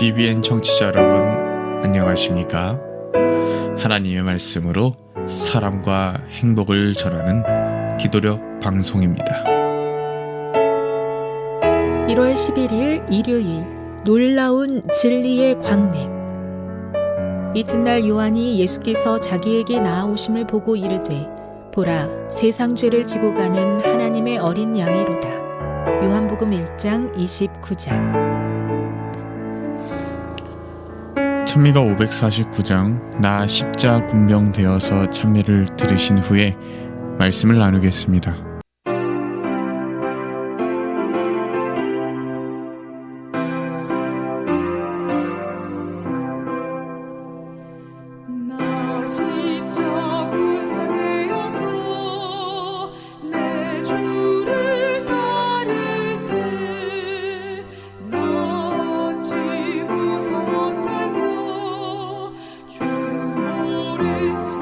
TVN 청취자 여러분, 안녕하십니까? 하나님의 말씀으로 사랑과 행복을 전하는 기도력 방송입니다. 1월 11일 일요일, 놀라운 진리의 광맥. 이튿날 요한이 예수께서 자기에게 나아오심을 보고 이르되, 보라, 세상 죄를 지고 가는 하나님의 어린 양이로다. 요한복음 1장 29절. 찬미가 549장 나 십자 군병되어서 찬미를 들으신 후에 말씀을 나누겠습니다. 나 십자 군사되어서 내 주를 따를 때 나 어찌 무서워 떨며 주 모른 채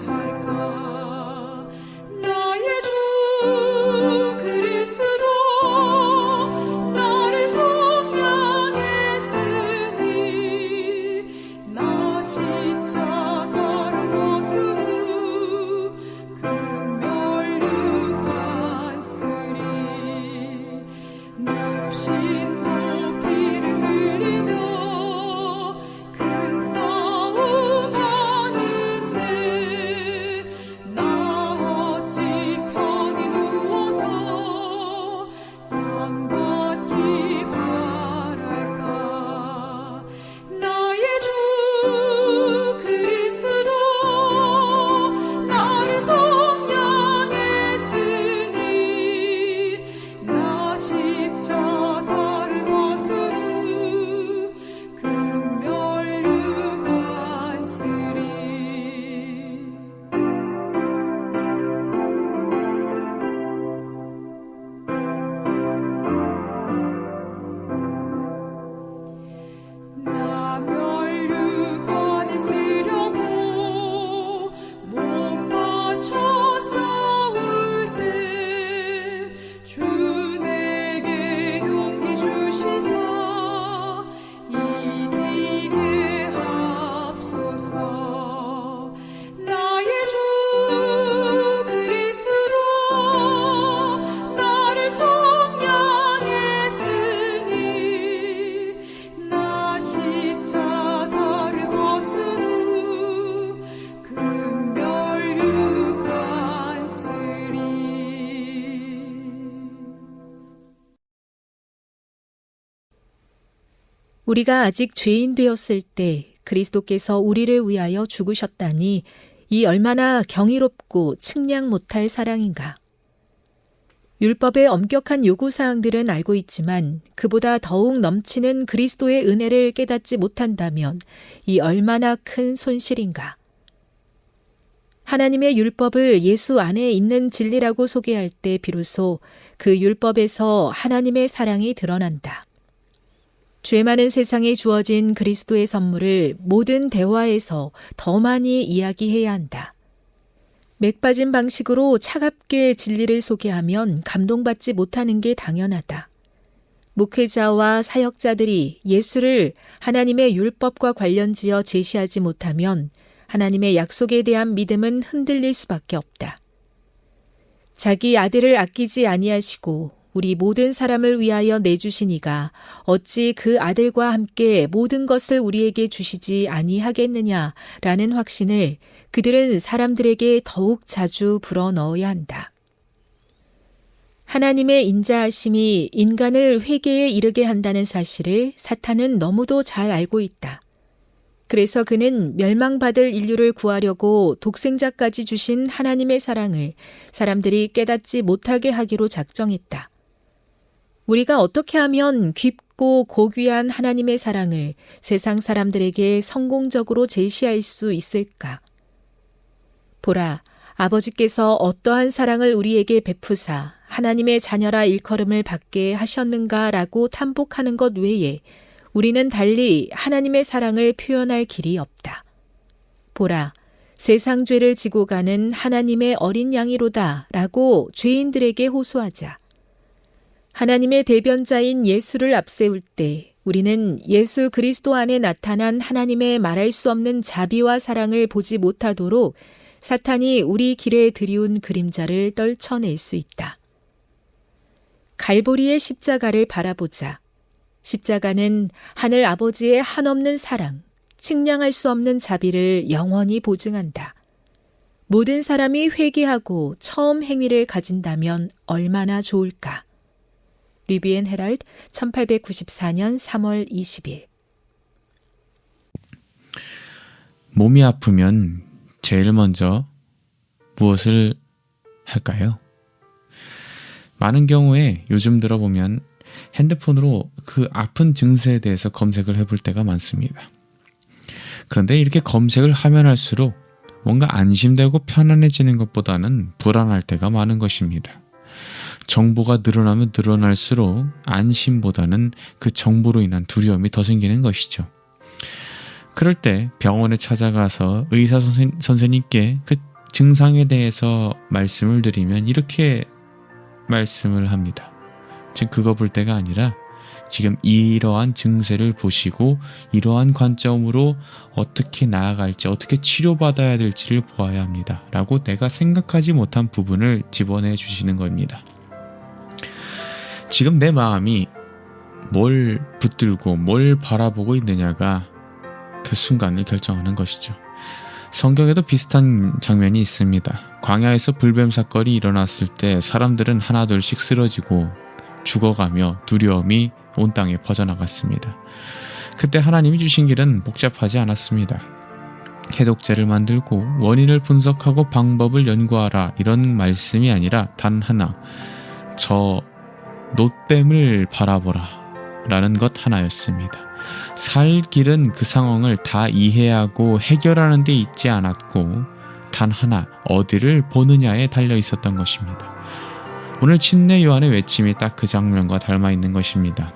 할까. 나의 주 그리스도 나를 속량했으니 나 십자가를 벗은 후 금멸류관 쓰리. 무신 피를 흘리며 큰 싸움 하는데 나 어찌 편히 누워서 상 받기 바랄까. 나의 주 그리스도 나를 속량했으니 나 십자가를 벗은 후 금멸류관 쓰리. 나 멸류관을 쓰려고 몸 바쳐 싸울 때 주 내게 용기 주시사 이기게 하옵소서. 나의 주 그리스도 나를 속량했으니 나 십자가를 벗은 후 금멸류관 쓰리. 우리가 아직 죄인 되었을 때 그리스도께서 우리를 위하여 죽으셨다니 이 얼마나 경이롭고 측량 못할 사랑인가. 율법의 엄격한 요구사항들은 알고 있지만 그보다 더욱 넘치는 그리스도의 은혜를 깨닫지 못한다면 이 얼마나 큰 손실인가. 하나님의 율법을 예수 안에 있는 진리라고 소개할 때 비로소 그 율법에서 하나님의 사랑이 드러난다. 죄 많은 세상에 주어진 그리스도의 선물을 모든 대화에서 더 많이 이야기해야 한다. 맥 빠진 방식으로 차갑게 진리를 소개하면 감동받지 못하는 게 당연하다. 목회자와 사역자들이 예수를 하나님의 율법과 관련지어 제시하지 못하면 하나님의 약속에 대한 믿음은 흔들릴 수밖에 없다. 자기 아들을 아끼지 아니하시고 우리 모든 사람을 위하여 내주신 이가 어찌 그 아들과 함께 모든 것을 우리에게 주시지 아니하겠느냐라는 확신을 그들은 사람들에게 더욱 자주 불어넣어야 한다. 하나님의 인자하심이 인간을 회개에 이르게 한다는 사실을 사탄은 너무도 잘 알고 있다. 그래서 그는 멸망받을 인류를 구하려고 독생자까지 주신 하나님의 사랑을 사람들이 깨닫지 못하게 하기로 작정했다. 우리가 어떻게 하면 깊고 고귀한 하나님의 사랑을 세상 사람들에게 성공적으로 제시할 수 있을까? 보라, 아버지께서 어떠한 사랑을 우리에게 베푸사 하나님의 자녀라 일컬음을 받게 하셨는가라고 탐복하는 것 외에 우리는 달리 하나님의 사랑을 표현할 길이 없다. 보라, 세상 죄를 지고 가는 하나님의 어린 양이로다 라고 죄인들에게 호소하자. 하나님의 대변자인 예수를 앞세울 때 우리는 예수 그리스도 안에 나타난 하나님의 말할 수 없는 자비와 사랑을 보지 못하도록 사탄이 우리 길에 들이운 그림자를 떨쳐낼 수 있다. 갈보리의 십자가를 바라보자. 십자가는 하늘 아버지의 한없는 사랑, 측량할 수 없는 자비를 영원히 보증한다. 모든 사람이 회개하고 처음 행위를 가진다면 얼마나 좋을까. 리비엔 헤럴드 1894년 3월 20일. 몸이 아프면 제일 먼저 무엇을 할까요? 많은 경우에 요즘 들어보면 핸드폰으로 그 아픈 증세에 대해서 검색을 해볼 때가 많습니다. 그런데 이렇게 검색을 하면 할수록 뭔가 안심되고 편안해지는 것보다는 불안할 때가 많은 것입니다. 정보가 늘어나면 늘어날수록 안심보다는 그 정보로 인한 두려움이 더 생기는 것이죠. 그럴 때 병원에 찾아가서 의사 선생님께 그 증상에 대해서 말씀을 드리면 이렇게 말씀을 합니다. 지금 그거 볼 때가 아니라 지금 이러한 증세를 보시고 이러한 관점으로 어떻게 나아갈지, 어떻게 치료받아야 될지를 보아야 합니다. 라고 내가 생각하지 못한 부분을 집어내 주시는 겁니다. 지금 내 마음이 뭘 붙들고 뭘 바라보고 있느냐가 그 순간을 결정하는 것이죠. 성경에도 비슷한 장면이 있습니다. 광야에서 불뱀 사건이 일어났을 때 사람들은 하나둘씩 쓰러지고 죽어가며 두려움이 온 땅에 퍼져나갔습니다. 그때 하나님이 주신 길은 복잡하지 않았습니다. 해독제를 만들고 원인을 분석하고 방법을 연구하라, 이런 말씀이 아니라 단 하나, 저 놋뱀을 바라보라 라는 것 하나였습니다. 살 길은 그 상황을 다 이해하고 해결하는 데 있지 않았고 단 하나, 어디를 보느냐에 달려 있었던 것입니다. 오늘 침례 요한의 외침이 딱 그 장면과 닮아 있는 것입니다.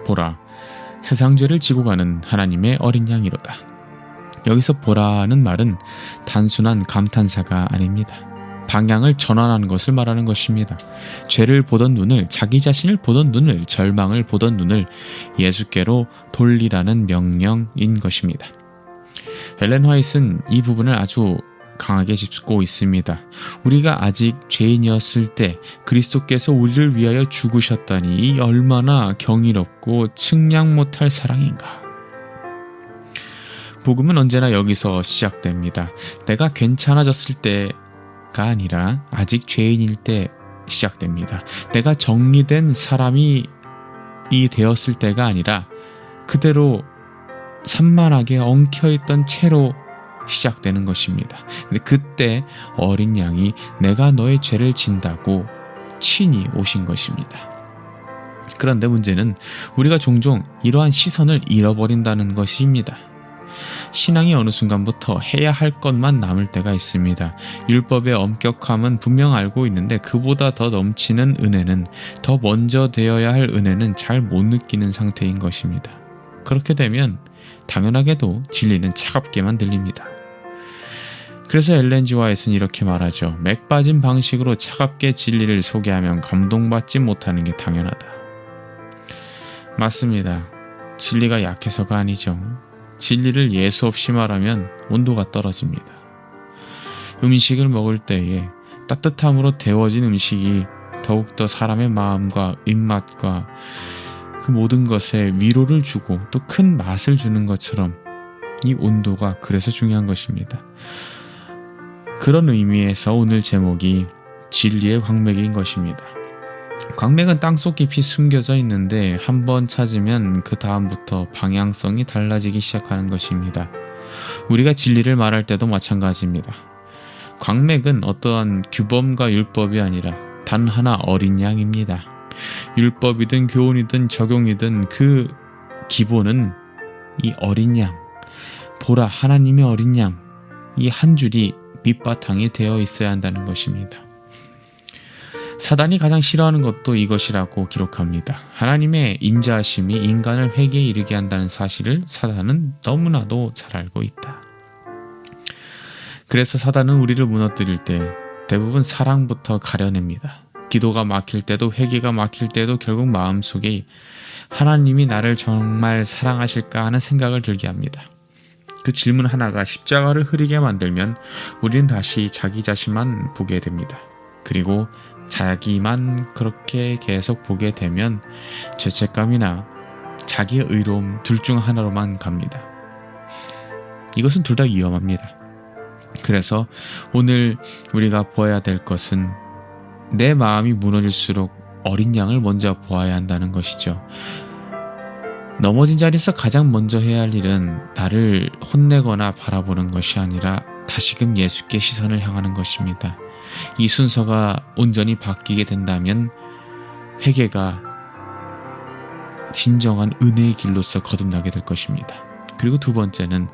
보라, 세상 죄를 지고 가는 하나님의 어린 양이로다. 여기서 보라는 말은 단순한 감탄사가 아닙니다. 방향을 전환하는 것을 말하는 것입니다. 죄를 보던 눈을, 자기 자신을 보던 눈을, 절망을 보던 눈을 예수께로 돌리라는 명령인 것입니다. 엘렌 화이트는 이 부분을 아주 강하게 짚고 있습니다. 우리가 아직 죄인이었을 때 그리스도께서 우리를 위하여 죽으셨다니 얼마나 경이롭고 측량 못할 사랑인가. 복음은 언제나 여기서 시작됩니다. 내가 괜찮아졌을 때가 아니라 아직 죄인일 때 시작됩니다. 내가 정리된 사람이 되었을 때가 아니라 그대로 산만하게 엉켜있던 채로 시작되는 것입니다. 근데 그때 어린 양이 내가 너의 죄를 진다고 친히 오신 것입니다. 그런데 문제는 우리가 종종 이러한 시선을 잃어버린다는 것입니다. 신앙이 어느 순간부터 해야 할 것만 남을 때가 있습니다. 율법의 엄격함은 분명 알고 있는데 그보다 더 넘치는 은혜는, 더 먼저 되어야 할 은혜는 잘 못 느끼는 상태인 것입니다. 그렇게 되면 당연하게도 진리는 차갑게만 들립니다. 그래서 엘렌 G. 화이트는 이렇게 말하죠. 맥 빠진 방식으로 차갑게 진리를 소개하면 감동받지 못하는 게 당연하다. 맞습니다. 진리가 약해서가 아니죠. 진리를 예수 없이 말하면 온도가 떨어집니다. 음식을 먹을 때에 따뜻함으로 데워진 음식이 더욱더 사람의 마음과 입맛과 그 모든 것에 위로를 주고 또 큰 맛을 주는 것처럼 이 온도가 그래서 중요한 것입니다. 그런 의미에서 오늘 제목이 진리의 광맥인 것입니다. 광맥은 땅속 깊이 숨겨져 있는데 한번 찾으면 그 다음부터 방향성이 달라지기 시작하는 것입니다. 우리가 진리를 말할 때도 마찬가지입니다. 광맥은 어떠한 규범과 율법이 아니라 단 하나 어린 양입니다. 율법이든 교훈이든 적용이든 그 기본은 이 어린 양, 보라 하나님의 어린 양, 이 한 줄이 밑바탕이 되어 있어야 한다는 것입니다. 사단이 가장 싫어하는 것도 이것이라고 기록합니다. 하나님의 인자하심이 인간을 회개에 이르게 한다는 사실을 사단은 너무나도 잘 알고 있다. 그래서 사단은 우리를 무너뜨릴 때 대부분 사랑부터 가려냅니다. 기도가 막힐 때도 회개가 막힐 때도 결국 마음속에 하나님이 나를 정말 사랑하실까 하는 생각을 들게 합니다. 그 질문 하나가 십자가를 흐리게 만들면 우리는 다시 자기 자신만 보게 됩니다. 그리고 자기만 그렇게 계속 보게 되면 죄책감이나 자기의 의로움 둘 중 하나로만 갑니다. 이것은 둘 다 위험합니다. 그래서 오늘 우리가 보아야 될 것은 내 마음이 무너질수록 어린 양을 먼저 보아야 한다는 것이죠. 넘어진 자리에서 가장 먼저 해야 할 일은 나를 혼내거나 바라보는 것이 아니라 다시금 예수께 시선을 향하는 것입니다. 이 순서가 온전히 바뀌게 된다면 회개가 진정한 은혜의 길로서 거듭나게 될 것입니다. 그리고 두 번째는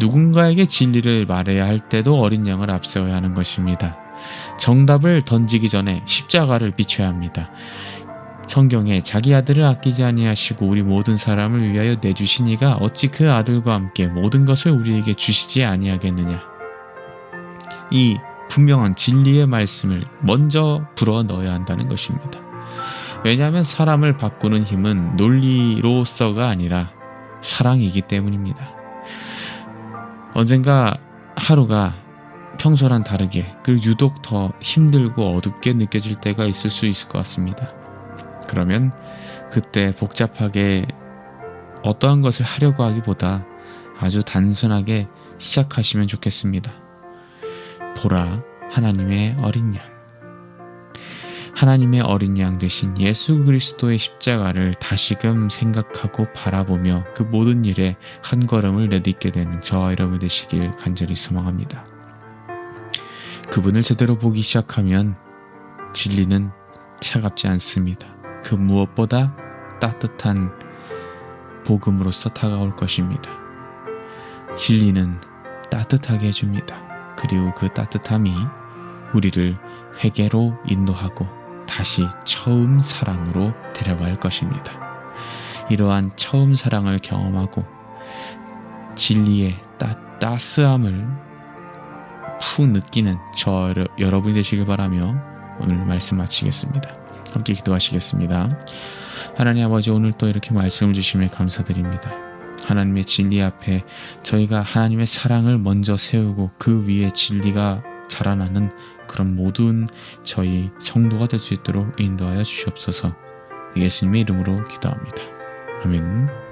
누군가에게 진리를 말해야 할 때도 어린 양을 앞세워야 하는 것입니다. 정답을 던지기 전에 십자가를 비춰야 합니다. 성경에 자기 아들을 아끼지 아니하시고 우리 모든 사람을 위하여 내주신 이가 어찌 그 아들과 함께 모든 것을 우리에게 주시지 아니하겠느냐. 이 분명한 진리의 말씀을 먼저 불어 넣어야 한다는 것입니다. 왜냐하면 사람을 바꾸는 힘은 논리로서가 아니라 사랑이기 때문입니다. 언젠가 하루가 평소랑 다르게 그리고 유독 더 힘들고 어둡게 느껴질 때가 있을 수 있을 것 같습니다. 그러면 그때 복잡하게 어떠한 것을 하려고 하기보다 아주 단순하게 시작하시면 좋겠습니다. 보라, 하나님의 어린 양. 하나님의 어린 양 되신 예수 그리스도의 십자가를 다시금 생각하고 바라보며 그 모든 일에 한 걸음을 내딛게 되는 저와 여러분 되시길 간절히 소망합니다. 그분을 제대로 보기 시작하면 진리는 차갑지 않습니다. 그 무엇보다 따뜻한 복음으로서 다가올 것입니다. 진리는 따뜻하게 해줍니다. 그리고 그 따뜻함이 우리를 회개로 인도하고 다시 처음 사랑으로 데려갈 것입니다. 이러한 처음 사랑을 경험하고 진리의 따스함을 푹 느끼는 여러분이 되시길 바라며 오늘 말씀 마치겠습니다. 함께 기도하시겠습니다. 하나님 아버지, 오늘 또 이렇게 말씀을 주시며 감사드립니다. 하나님의 진리 앞에 저희가 하나님의 사랑을 먼저 세우고 그 위에 진리가 자라나는 그런 모든 저희 성도가 될 수 있도록 인도하여 주시옵소서. 예수님의 이름으로 기도합니다. 아멘.